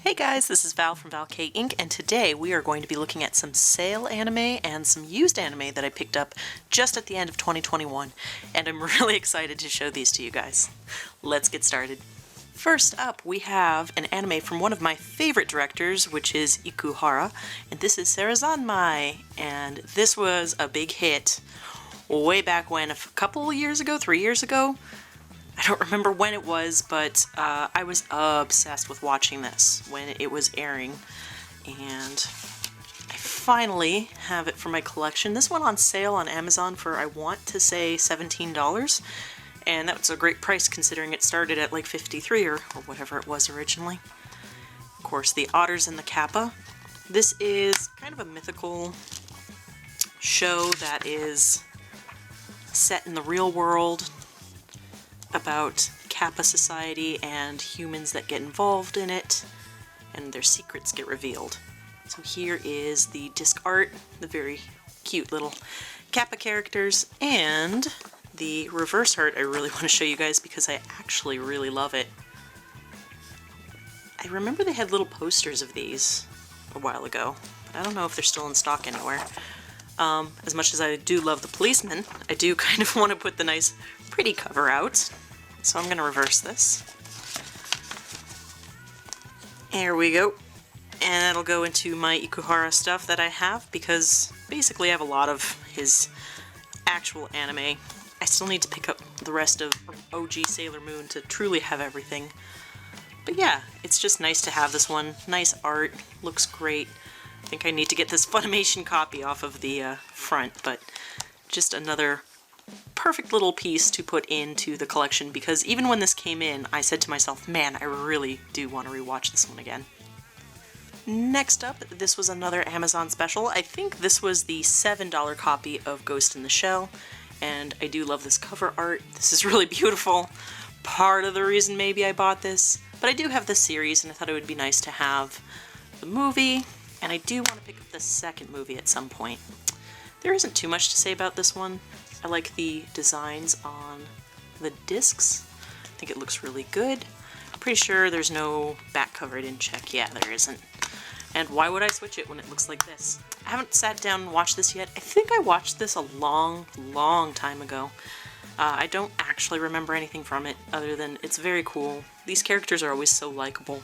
Hey guys, this is Val from valkayink, and today we are going to be looking at some sale anime and some used anime that I picked up just at the end of 2021, and I'm really excited to show these to you guys. Let's get started. First up, we have an anime from one of my favorite directors, which is Ikuhara, and this is Sarazanmai, and this was a big hit way back when, a couple years ago, 3 years ago. I don't remember when it was, but I was obsessed with watching this when it was airing, and I finally have it for my collection. This went on sale on Amazon for, I want to say, $17, and that was a great price considering it started at like $53 or whatever it was originally. Of course, the otters and the kappa. This is kind of a mythical show that is set in the real world, about kappa society and humans that get involved in it, and their secrets get revealed. So here is the disc art, the very cute little kappa characters, and the reverse art I really want to show you guys because I actually really love it. I remember they had little posters of these a while ago, but I don't know if they're still in stock anywhere. As much as I do love the policeman, I do kind of want to put the nice pretty cover out. So I'm going to reverse this. There we go. And that'll go into my Ikuhara stuff that I have, because basically I have a lot of his actual anime. I still need to pick up the rest of OG Sailor Moon to truly have everything. But yeah, it's just nice to have this one. Nice art, looks great. I think I need to get this Funimation copy off of the front, but just another perfect little piece to put into the collection, because even when this came in, I said to myself, man, I really do want to rewatch this one again. Next up, this was another Amazon special. I think this was the $7 copy of Ghost in the Shell, and I do love this cover art. This is really beautiful. Part of the reason maybe I bought this, but I do have this series, and I thought it would be nice to have the movie, and I do want to pick up the second movie at some point. There isn't too much to say about this one. I like the designs on the discs. I think it looks really good. I'm pretty sure there's no back cover. I didn't check. Yeah, there isn't. And why would I switch it when it looks like this? I haven't sat down and watched this yet. I think I watched this a long time ago. I don't actually remember anything from it other than it's very cool. These characters are always so likable.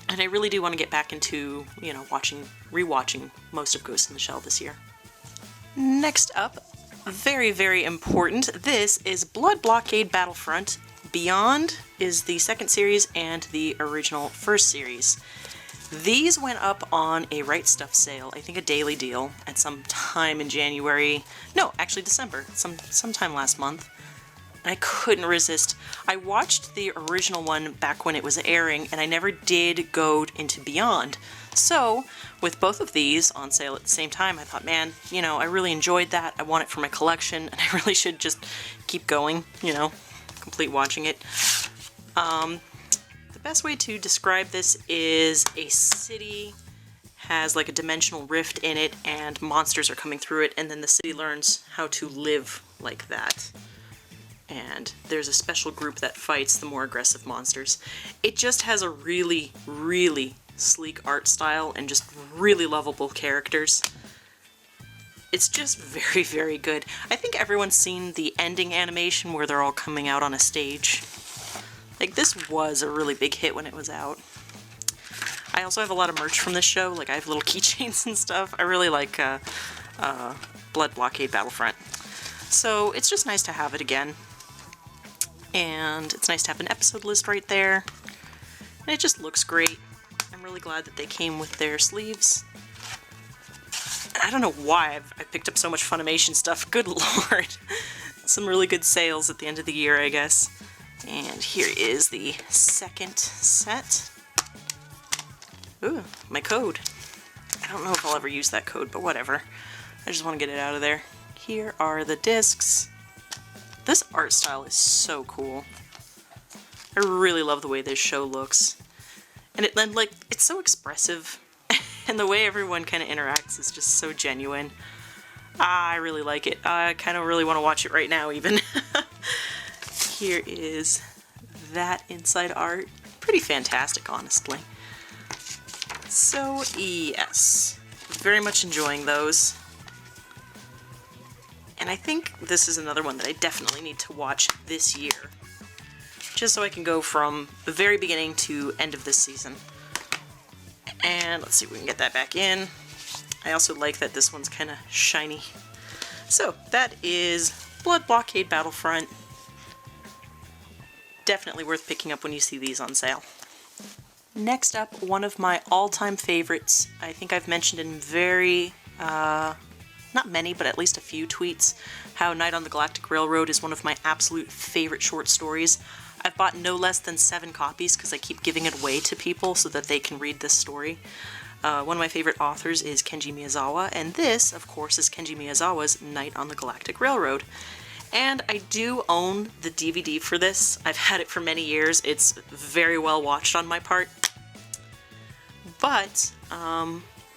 And I really do want to get back into, you know, rewatching most of Ghost in the Shell this year. Next up, very important, this is Blockade Battlefront. Beyond is the second series and the original first series. These went up on a Right Stuff sale, I think a daily deal, at some time in January. No, actually December, sometime last month. And I couldn't resist. I watched the original one back when it was airing, and I never did go into Beyond. So, with both of these on sale at the same time, I thought, man, you know, I really enjoyed that. I want it for my collection, and I really should just keep going, you know, complete watching it. The best way to describe this is a city has like a dimensional rift in it, and monsters are coming through it, and then the city learns how to live like that. And there's a special group that fights the more aggressive monsters. It just has a really sleek art style and just really lovable characters. It's just very good. I think everyone's seen the ending animation where they're all coming out on a stage. Like, this was a really big hit when it was out. I also have a lot of merch from this show. Like, I have little keychains and stuff. I really like Blockade Battlefront. So it's just nice to have it again. And it's nice to have an episode list right there. And it just looks great. I'm really glad that they came with their sleeves. I don't know why I picked up so much Funimation stuff. Good lord. Some really good sales at the end of the year, I guess. And here is the second set. Ooh, my code. I don't know if I'll ever use that code, but whatever. I just want to get it out of there. Here are the discs. This art style is so cool. I really love the way this show looks. And it's so expressive. And the way everyone kind of interacts is just so genuine. I really like it. I kind of really want to watch it right now, even. Here is that inside art. Pretty fantastic, honestly. So yes, very much enjoying those. And I think this is another one that I definitely need to watch this year, just so I can go from the very beginning to end of this season. And let's see if we can get that back in. I also like that this one's kind of shiny. So that is Blockade Battlefront. Definitely worth picking up when you see these on sale. Next up, one of my all-time favorites. I think I've mentioned in very, not many, but at least a few tweets, how Night on the Galactic Railroad is one of my absolute favorite short stories. I've bought no less than 7 copies because I keep giving it away to people so that they can read this story. One of my favorite authors is Kenji Miyazawa, and this, of course, is Kenji Miyazawa's Night on the Galactic Railroad. And I do own the DVD for this. I've had it for many years. It's very well watched on my part. But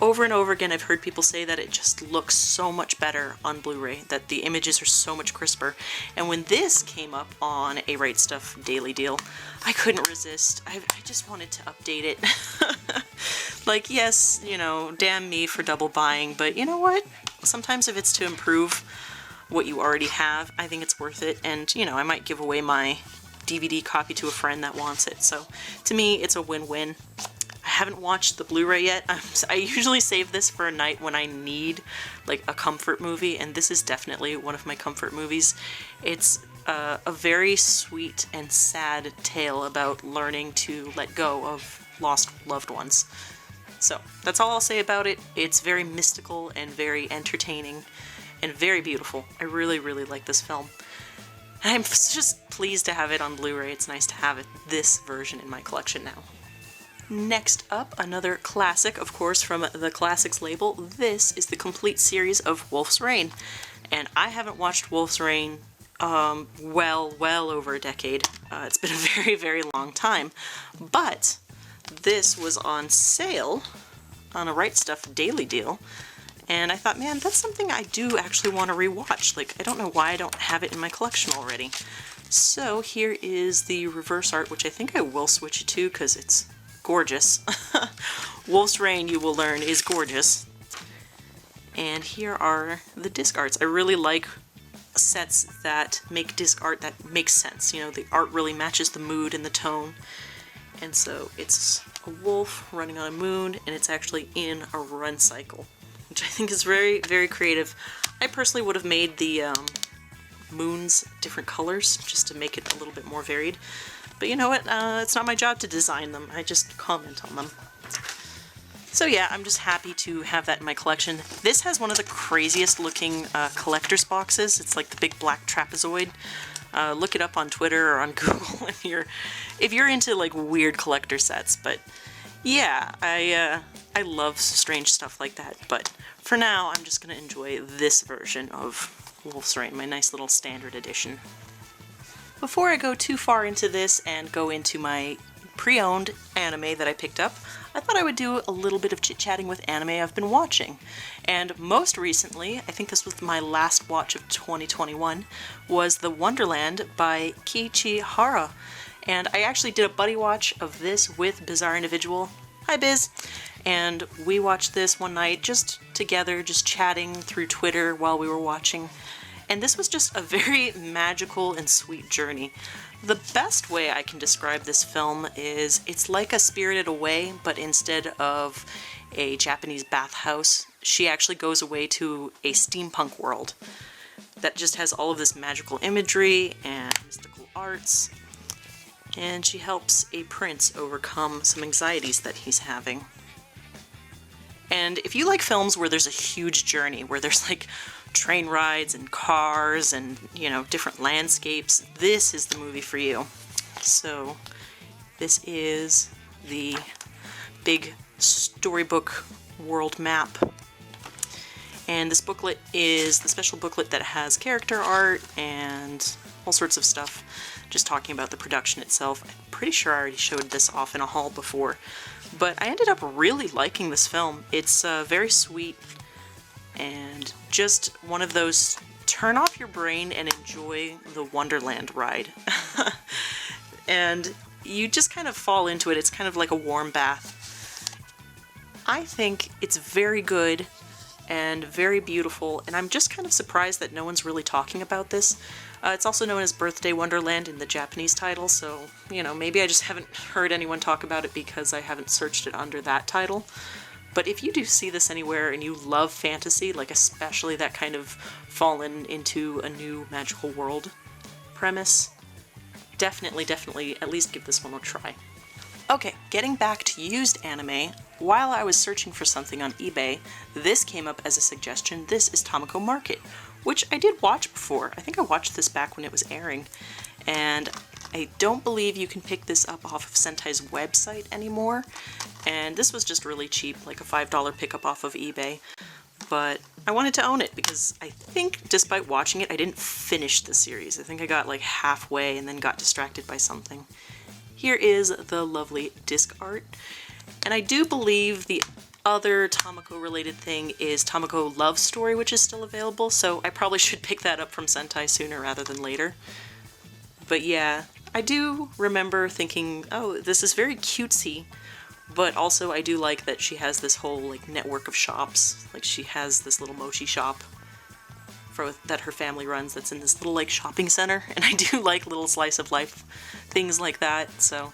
over and over again I've heard people say that it just looks so much better on Blu-ray, that the images are so much crisper. And when this came up on a Right Stuff daily deal, I couldn't resist. I just wanted to update it. Like, yes, you know, damn me for double buying, but you know what? Sometimes if it's to improve what you already have, I think it's worth it. And, you know, I might give away my DVD copy to a friend that wants it. So to me, it's a win-win. I haven't watched the Blu-ray yet. I usually save this for a night when I need like a comfort movie, and this is definitely one of my comfort movies. It's a very sweet and sad tale about learning to let go of lost loved ones. So that's all I'll say about it. It's very mystical and very entertaining and very beautiful. I really, really like this film. I'm just pleased to have it on Blu-ray. It's nice to have this version in my collection now. Next up, another classic, of course, from the Classics label. This is the complete series of Wolf's Rain. And I haven't watched Wolf's Rain, well over a decade. It's been a very, very long time. But this was on sale on a Right Stuff daily deal. And I thought, man, that's something I do actually want to rewatch. Like, I don't know why I don't have it in my collection already. So here is the reverse art, which I think I will switch it to because it's gorgeous. Wolf's Rain, you will learn, is gorgeous. And here are the disc arts. I really like sets that make disc art that makes sense. You know, the art really matches the mood and the tone. And so it's a wolf running on a moon, and it's actually in a run cycle, which I think is very, very creative. I personally would have made the moons different colors just to make it a little bit more varied. But you know what? It's not my job to design them. I just comment on them. So yeah, I'm just happy to have that in my collection. This has one of the craziest looking collector's boxes. It's like the big black trapezoid. Look it up on Twitter or on Google if you're into like weird collector sets. But yeah, I love strange stuff like that. But for now, I'm just gonna enjoy this version of Wolf's Rain, my nice little standard edition. Before I go too far into this and go into my pre-owned anime that I picked up, I thought I would do a little bit of chit-chatting with anime I've been watching. And most recently, I think this was my last watch of 2021, was the Wonderland by Kiichi Hara. And I actually did a buddy watch of this with Bizarre Individual. Hi Biz! And we watched this one night just together, just chatting through Twitter while we were watching. And this was just a very magical and sweet journey. The best way I can describe this film is it's like a Spirited Away, but instead of a Japanese bathhouse, she actually goes away to a steampunk world that just has all of this magical imagery and mystical arts. And she helps a prince overcome some anxieties that he's having. And if you like films where there's a huge journey, where there's like train rides and cars and, you know, different landscapes, this is the movie for you. So this is the big storybook world map. And this booklet is the special booklet that has character art and all sorts of stuff, just talking about the production itself. I'm pretty sure I already showed this off in a haul before, but I ended up really liking this film. It's very sweet and just one of those turn off your brain and enjoy the Wonderland ride. And you just kind of fall into it. It's kind of like a warm bath. I think it's very good and very beautiful, and I'm just kind of surprised that no one's really talking about this. It's also known as Birthday Wonderland in the Japanese title, so, you know, maybe I just haven't heard anyone talk about it because I haven't searched it under that title. But if you do see this anywhere and you love fantasy, like especially that kind of fallen into a new magical world premise, definitely at least give this one a try. Okay, getting back to used anime, while I was searching for something on eBay, this came up as a suggestion. This is Tamako Market, which I did watch before. I think I watched this back when it was airing, and I don't believe you can pick this up off of Sentai's website anymore, and this was just really cheap, like a $5 pickup off of eBay, but I wanted to own it because I think, despite watching it, I didn't finish the series. I think I got like halfway and then got distracted by something. Here is the lovely disc art, and I do believe the other Tamako related thing is Tamako Love Story, which is still available, so I probably should pick that up from Sentai sooner rather than later. But yeah, I do remember thinking, oh, this is very cutesy, but also I do like that she has this whole like network of shops. Like she has this little mochi shop that her family runs that's in this little like shopping center, and I do like little slice of life things like that, so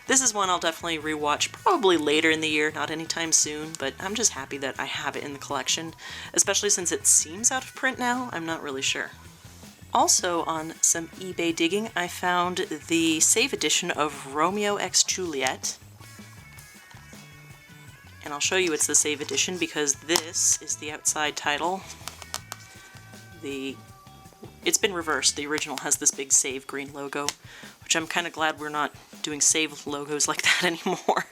this is one I'll definitely rewatch probably later in the year, not anytime soon, but I'm just happy that I have it in the collection, especially since it seems out of print now. I'm not really sure. Also on some eBay digging, I found the save edition of Romeo x Juliet, and I'll show you it's the save edition because this is the outside title. It's been reversed. The original has this big save green logo, which I'm kind of glad we're not doing save logos like that anymore.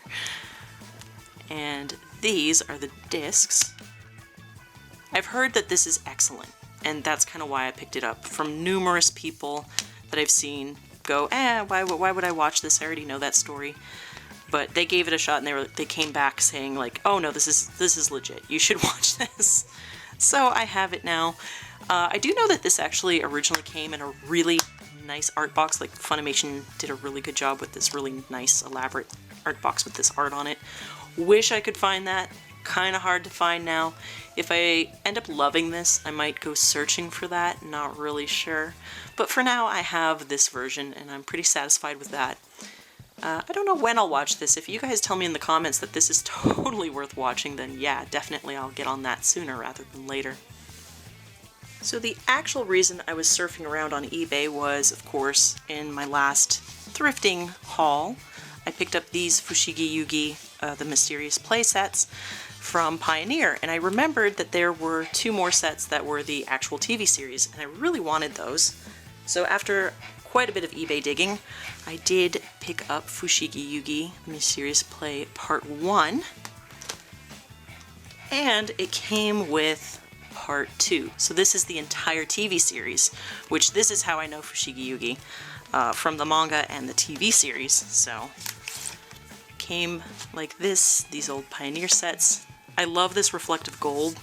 And these are the discs. I've heard that this is excellent, and that's kind of why I picked it up. From numerous people that I've seen go, why would I watch this? I already know that story. But they gave it a shot, and they came back saying like, oh no, this is legit. You should watch this. So I have it now. I do know that this actually originally came in a really nice art box. Like Funimation did a really good job with this really nice elaborate art box with this art on it. Wish I could find that. Kind of hard to find now. If I end up loving this, I might go searching for that. Not really sure. But for now, I have this version, and I'm pretty satisfied with that. I don't know when I'll watch this. If you guys tell me in the comments that this is totally worth watching, then yeah, definitely I'll get on that sooner rather than later. So the actual reason I was surfing around on eBay was, of course, in my last thrifting haul, I picked up these Fushigi Yugi, the Mysterious Playsets from Pioneer, and I remembered that there were 2 more sets that were the actual TV series, and I really wanted those. So after quite a bit of eBay digging, I did pick up Fushigi Yugi, Mysterious Play Part 1, and it came with Part 2. So this is the entire TV series, which this is how I know Fushigi Yugi, from the manga and the TV series. So came like this, these old Pioneer sets. I love this reflective gold.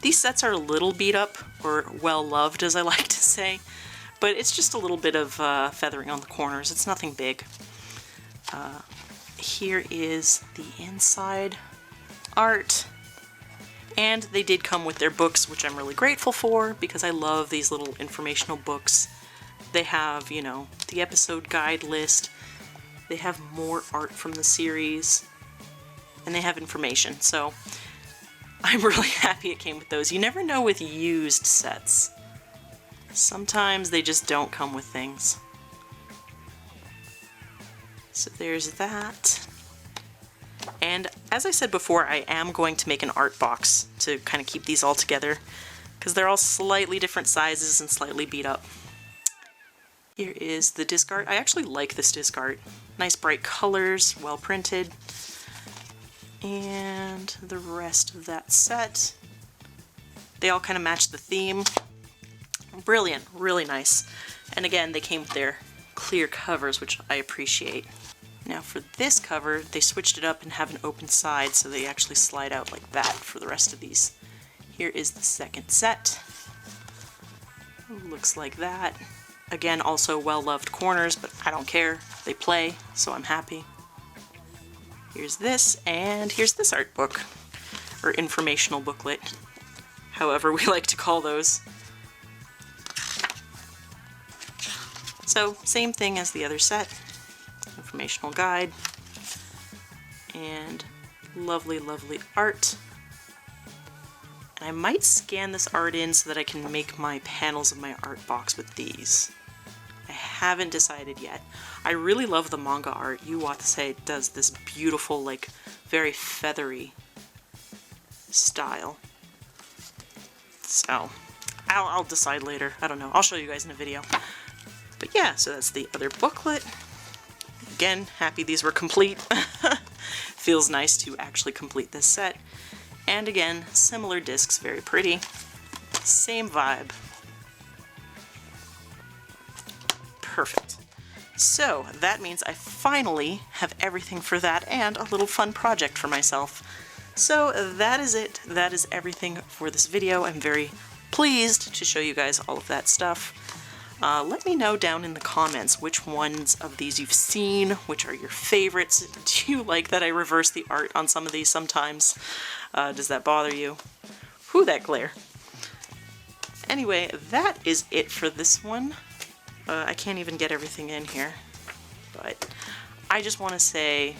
These sets are a little beat up, or well loved as I like to say, but it's just a little bit of feathering on the corners. It's nothing big. Here is the inside art. And they did come with their books, which I'm really grateful for, because I love these little informational books. They have, you know, the episode guide list, they have more art from the series, and they have information, so I'm really happy it came with those. You never know with used sets. Sometimes they just don't come with things. So there's that. And as I said before, I am going to make an art box to kind of keep these all together, because they're all slightly different sizes and slightly beat up. Here is the disc art. I actually like this disc art. Nice bright colors, well printed. And the rest of that set. They all kind of match the theme. Brilliant, really nice. And again, they came with their clear covers, which I appreciate. Now for this cover, they switched it up and have an open side, so they actually slide out like that for the rest of these. Here is the second set. Looks like that. Again, also well-loved corners, but I don't care. They play, so I'm happy. Here's this, and here's this art book, or informational booklet, however we like to call those. So, same thing as the other set. Informational guide, and lovely, lovely art. And I might scan this art in so that I can make my panels of my art box with these. I haven't decided yet. I really love the manga art. Yuwatase does this beautiful, like, very feathery style. So, I'll decide later. I don't know. I'll show you guys in a video. But yeah, so that's the other booklet. Again, happy these were complete. Feels nice to actually complete this set. And again, similar discs, very pretty. Same vibe. Perfect. So that means I finally have everything for that and a little fun project for myself. So that is it. That is everything for this video. I'm very pleased to show you guys all of that stuff. Let me know down in the comments which ones of these you've seen, which are your favorites. Do you like that I reverse the art on some of these sometimes? Does that bother you? Whew, that glare. Anyway, that is it for this one. I can't even get everything in here, but I just want to say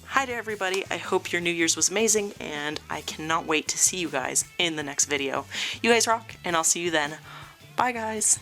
hi to everybody. I hope your New Year's was amazing, and I cannot wait to see you guys in the next video. You guys rock, and I'll see you then. Bye, guys.